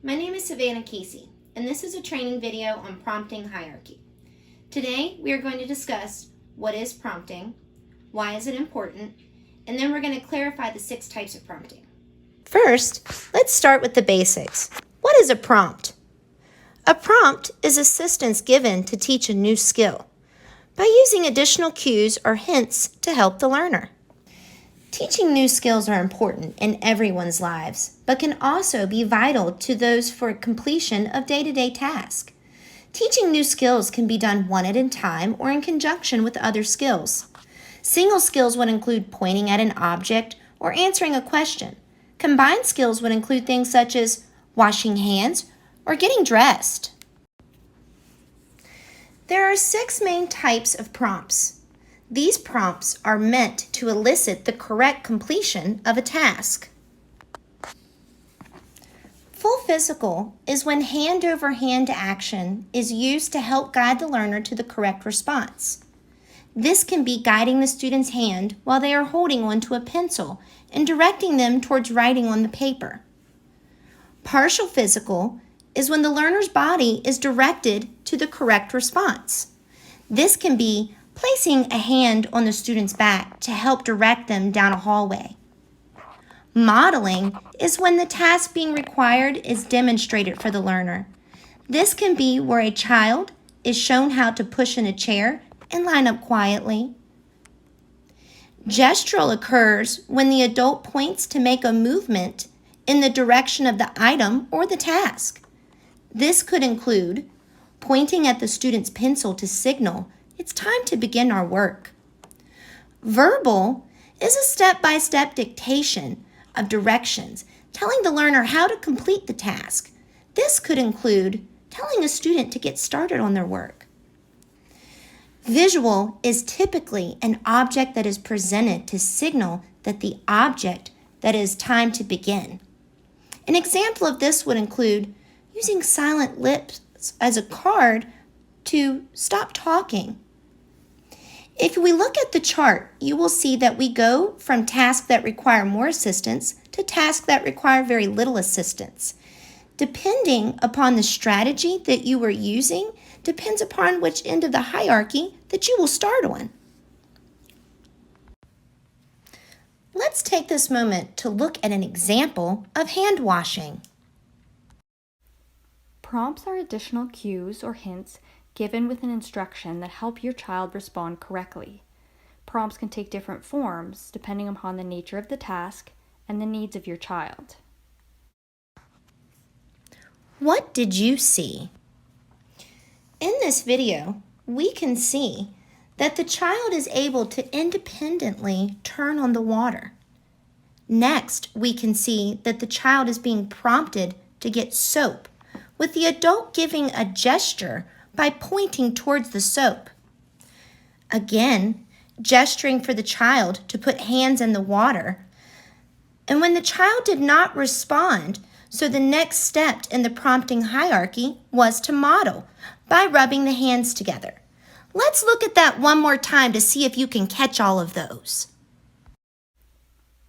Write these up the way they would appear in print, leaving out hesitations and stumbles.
my name is Savannah Casey, and this is a training video on prompting hierarchy. Today, we are going to discuss what is prompting, why is it important, and then we're going to clarify the 6 types of prompting. First, let's start with the basics. What is a prompt? A prompt is assistance given to teach a new skill by using additional cues or hints to help the learner. Teaching new skills are important in everyone's lives, but can also be vital to those for completion of day-to-day tasks. Teaching new skills can be done one at a time or in conjunction with other skills. Single skills would include pointing at an object or answering a question. Combined skills would include things such as washing hands or getting dressed. There are 6 main types of prompts. These prompts are meant to elicit the correct completion of a task. Full physical is when hand-over-hand action is used to help guide the learner to the correct response. This can be guiding the student's hand while they are holding onto a pencil and directing them towards writing on the paper. Partial physical is when the learner's body is directed to the correct response. This can be placing a hand on the student's back to help direct them down a hallway. Modeling is when the task being required is demonstrated for the learner. This can be where a child is shown how to push in a chair and line up quietly. Gestural occurs when the adult points to make a movement in the direction of the item or the task. This could include pointing at the student's pencil to signal it's time to begin our work. Verbal is a step-by-step dictation of directions, telling the learner how to complete the task. This could include telling a student to get started on their work. Visual is typically an object that is presented to signal that the object that it is time to begin. An example of this would include using silent lips as a card to stop talking. If we look at the chart, you will see that we go from tasks that require more assistance to tasks that require very little assistance. Depending upon the strategy that you are using, depends upon which end of the hierarchy that you will start on. Let's take this moment to look at an example of hand washing. Prompts are additional cues or hints given with an instruction that help your child respond correctly. Prompts can take different forms depending upon the nature of the task and the needs of your child. What did you see? In this video, we can see that the child is able to independently turn on the water. Next, we can see that the child is being prompted to get soap, with the adult giving a gesture by pointing towards the soap. Again, gesturing for the child to put hands in the water. And when the child did not respond, so the next step in the prompting hierarchy was to model by rubbing the hands together. Let's look at that one more time to see if you can catch all of those.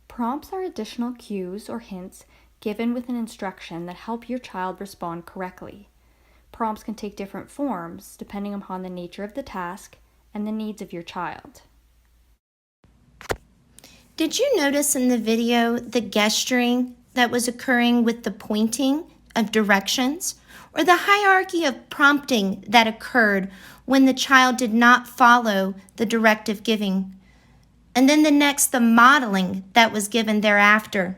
Prompts are additional cues or hints given with an instruction that help your child respond correctly. Prompts can take different forms depending upon the nature of the task and the needs of your child. Did you notice in the video the gesturing that was occurring with the pointing of directions, or the hierarchy of prompting that occurred when the child did not follow the directive giving, and then the modeling that was given thereafter?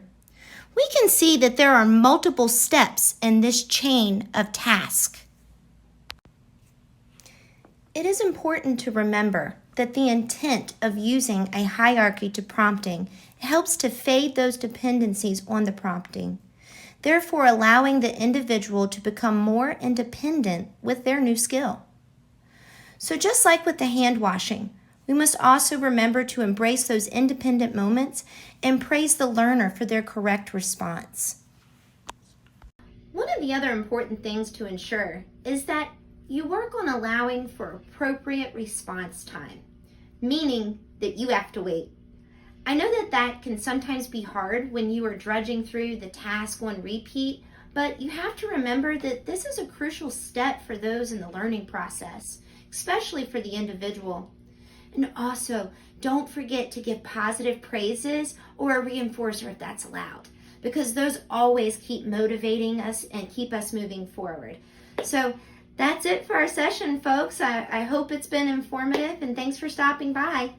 We can see that there are multiple steps in this chain of task. It is important to remember that the intent of using a hierarchy to prompting helps to fade those dependencies on the prompting, therefore allowing the individual to become more independent with their new skill. So just like with the hand washing, we must also remember to embrace those independent moments and praise the learner for their correct response. One of the other important things to ensure is that you work on allowing for appropriate response time, meaning that you have to wait. I know that can sometimes be hard when you are drudging through the task on repeat, But you have to remember that this is a crucial step for those in the learning process, especially for the individual. And also, don't forget to give positive praises or a reinforcer if that's allowed, because those always keep motivating us and keep us moving forward. So that's it for our session, folks. I hope it's been informative, and thanks for stopping by.